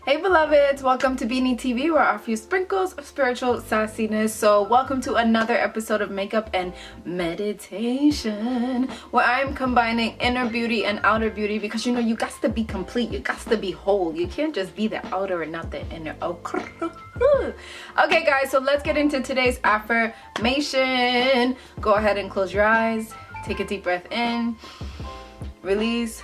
Hey beloveds, welcome to Beanie TV, where I offer you sprinkles of spiritual sassiness. So welcome to another episode of Makeup and Meditation, where I'm combining inner beauty and outer beauty, because you know you got to be complete, you got to be whole. You can't just be the outer and not the inner. Okay guys, so let's get into today's affirmation. Go ahead and close your eyes, take a deep breath in, release.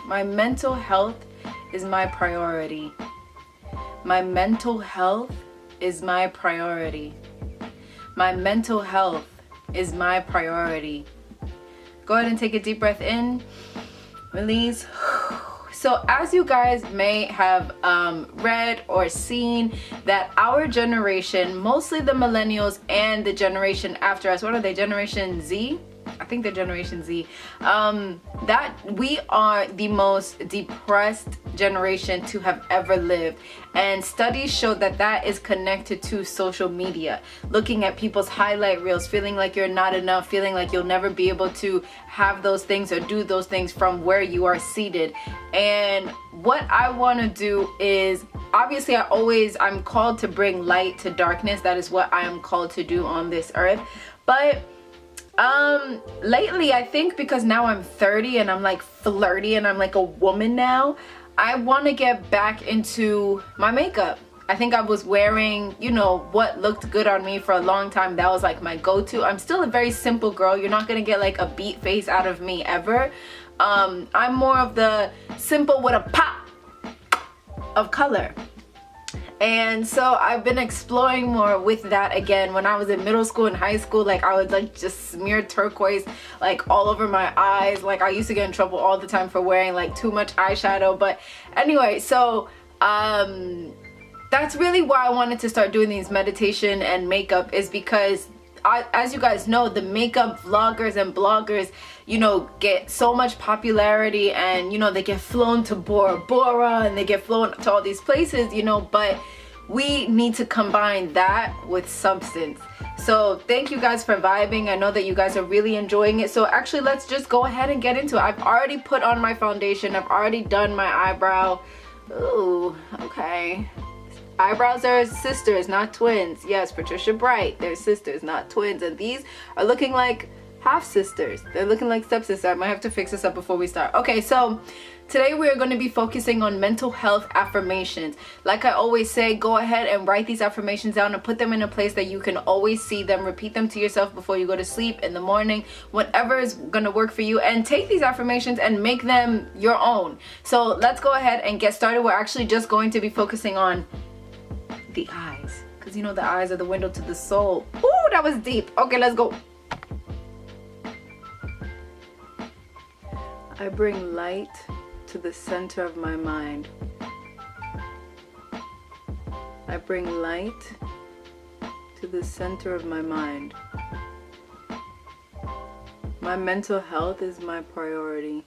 My mental health is my priority. My mental health is my priority. My mental health is my priority. Go ahead and take a deep breath in, release. So as you guys may have read or seen, that our generation, mostly the millennials and the generation after us, what are they, Generation Z? I think they're Generation Z, that we are the most depressed generation to have ever lived. And studies show that that is connected to social media. Looking at people's highlight reels, feeling like you're not enough, feeling like you'll never be able to have those things or do those things from where you are seated. And what I want to do is, obviously I'm called to bring light to darkness. That is what I am called to do on this earth. But lately, I think because now I'm 30 and I'm like flirty and I'm like a woman now, I want to get back into my makeup. I think I was wearing, you know, what looked good on me for a long time. That was like my go-to. I'm still a very simple girl. You're not gonna get like a beat face out of me ever. I'm more of the simple with a pop of color. And so I've been exploring more with that again. When I was in middle school and high school, like I would like just smear turquoise like all over my eyes. Like I used to get in trouble all the time for wearing like too much eyeshadow. But anyway, so that's really why I wanted to start doing these meditation and makeup, is because as you guys know, the makeup vloggers and bloggers, you know, get so much popularity, and you know, they get flown to Bora Bora and they get flown to all these places, you know, but we need to combine that with substance. So thank you guys for vibing. I know that you guys are really enjoying it. So actually, let's just go ahead and get into it. I've already put on my foundation. I've already done my eyebrow. Ooh, okay. Eyebrows are sisters, not twins. Yes, Patricia Bright, they're sisters, not twins. And these are looking like half sisters. They're looking like stepsisters. I might have to fix this up before we start. Okay, so today we're going to be focusing on mental health affirmations. Like I always say, go ahead and write these affirmations down and put them in a place that you can always see them. Repeat them to yourself before you go to sleep, in the morning, whatever is going to work for you. And take these affirmations and make them your own. So let's go ahead and get started. We're actually just going to be focusing on the eyes, because you know the eyes are the window to the soul. Ooh, that was deep. Okay, let's go. I bring light to the center of my mind. I bring light to the center of my mind. My mental health is my priority.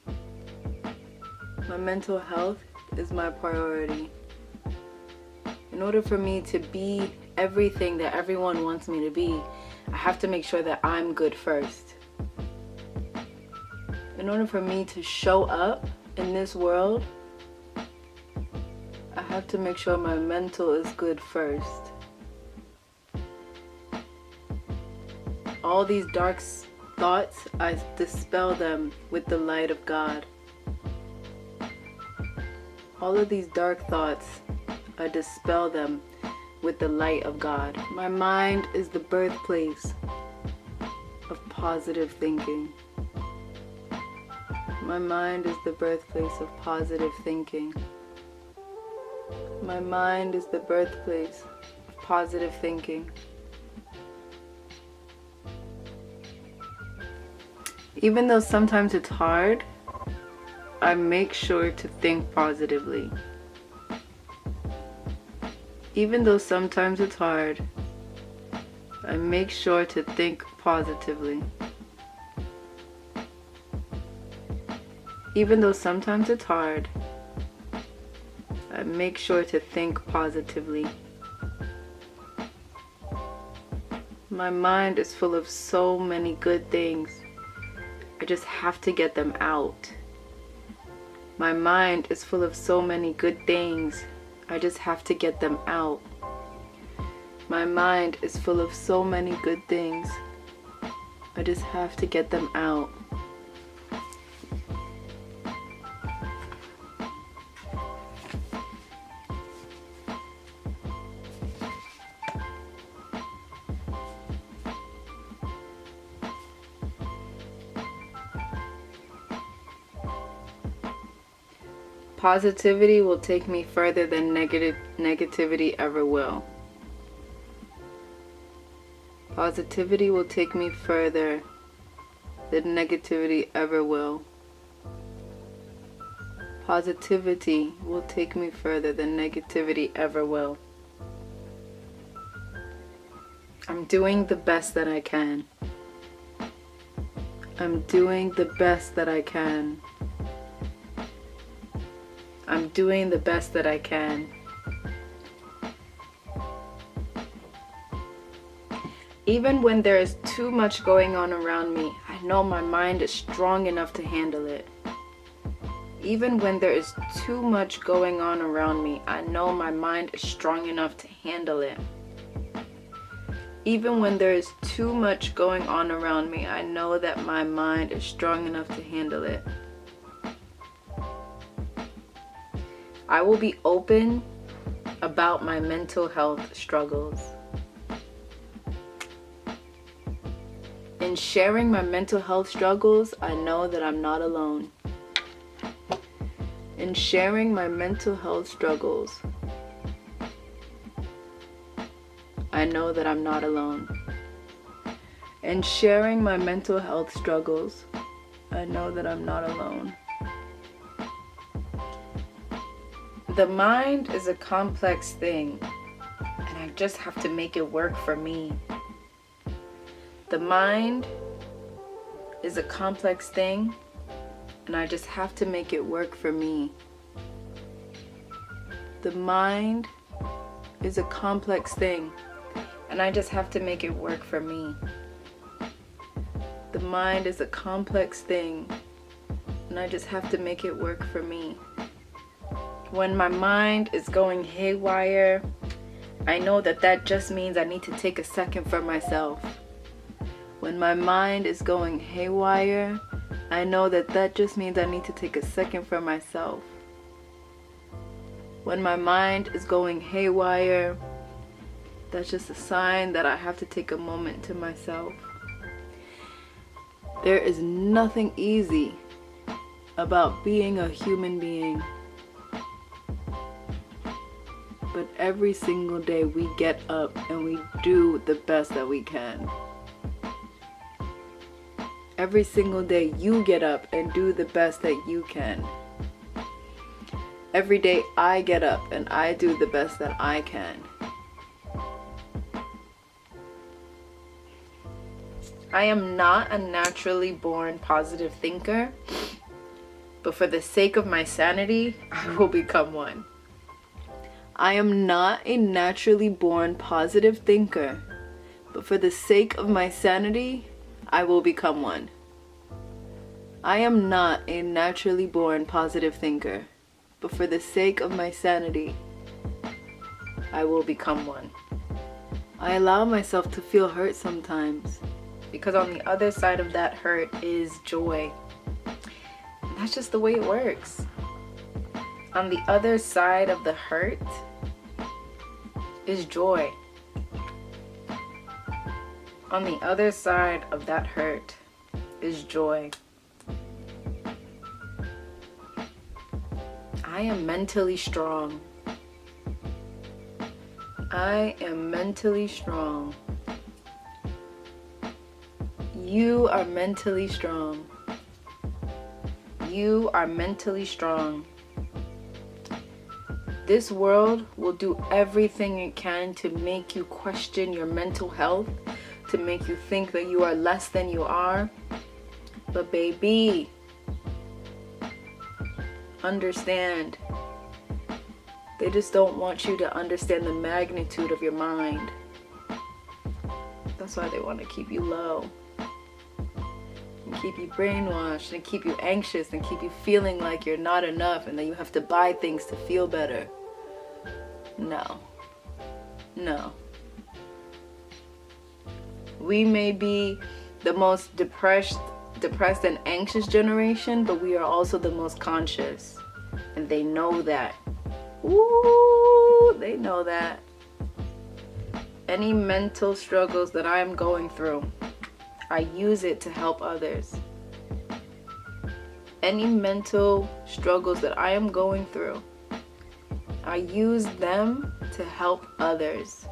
My mental health is my priority. In order for me to be everything that everyone wants me to be, I have to make sure that I'm good first. In order for me to show up in this world, I have to make sure my mental is good first. All these dark thoughts, I dispel them with the light of God. All of these dark thoughts, I dispel them with the light of God. My mind is the birthplace of positive thinking. My mind is the birthplace of positive thinking. My mind is the birthplace of positive thinking. Even though sometimes it's hard, I make sure to think positively. Even though sometimes it's hard, I make sure to think positively. Even though sometimes it's hard, I make sure to think positively. My mind is full of so many good things. I just have to get them out. My mind is full of so many good things. I just have to get them out. My mind is full of so many good things. I just have to get them out. Positivity will take me further than negativity ever will. Positivity will take me further than negativity ever will. Positivity will take me further than negativity ever will. I'm doing the best that I can. I'm doing the best that I can. I'm doing the best that I can. Even when there is too much going on around me, I know my mind is strong enough to handle it. Even when there is too much going on around me, I know my mind is strong enough to handle it. Even when there is too much going on around me, I know that my mind is strong enough to handle it. I will be open about my mental health struggles. In sharing my mental health struggles, I know that I'm not alone. In sharing my mental health struggles, I know that I'm not alone. In sharing my mental health struggles, I know that I'm not alone. The mind is a complex thing, and I just have to make it work for me. The mind is a complex thing, and I just have to make it work for me. The mind is a complex thing, and I just have to make it work for me. The mind is a complex thing, and I just have to make it work for me. When my mind is going haywire, I know that that just means I need to take a second for myself. When my mind is going haywire, I know that that just means I need to take a second for myself. When my mind is going haywire, that's just a sign that I have to take a moment to myself. There is nothing easy about being a human being. But every single day we get up and we do the best that we can. Every single day you get up and do the best that you can. Every day I get up and I do the best that I can. I am not a naturally born positive thinker, but for the sake of my sanity, I will become one. I am not a naturally born positive thinker, but for the sake of my sanity, I will become one. I am not a naturally born positive thinker, but for the sake of my sanity, I will become one. I allow myself to feel hurt sometimes, because on the other side of that hurt is joy. And that's just the way it works. On the other side of the hurt is joy. On the other side of that hurt is joy. I am mentally strong. I am mentally strong. You are mentally strong. You are mentally strong. This world will do everything it can to make you question your mental health, to make you think that you are less than you are. But baby, understand. They just don't want you to understand the magnitude of your mind. That's why they want to keep you low. and keep you brainwashed and keep you anxious and keep you feeling like you're not enough and that you have to buy things to feel better. No. No. We may be the most depressed and anxious generation, but we are also the most conscious. And they know that. Ooh, they know that. Any mental struggles that I am going through, I use it to help others. Any mental struggles that I am going through, I use them to help others.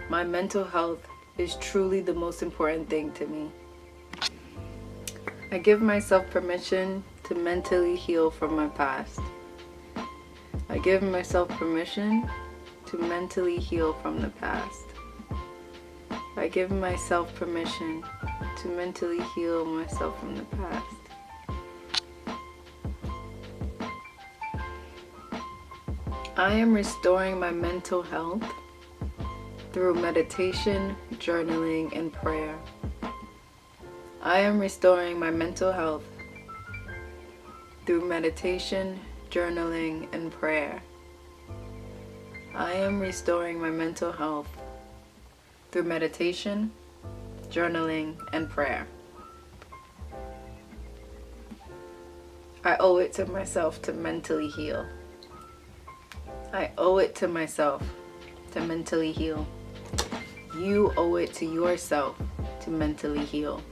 My mental health is truly the most important thing to me. I give myself permission to mentally heal from my past. I give myself permission to mentally heal from the past. I give myself permission to mentally heal myself from the past. I am restoring my mental health through meditation, journaling, and prayer. I am restoring my mental health through meditation, journaling, and prayer. I am restoring my mental health through meditation, journaling, and prayer. I owe it to myself to mentally heal. I owe it to myself to mentally heal. You owe it to yourself to mentally heal.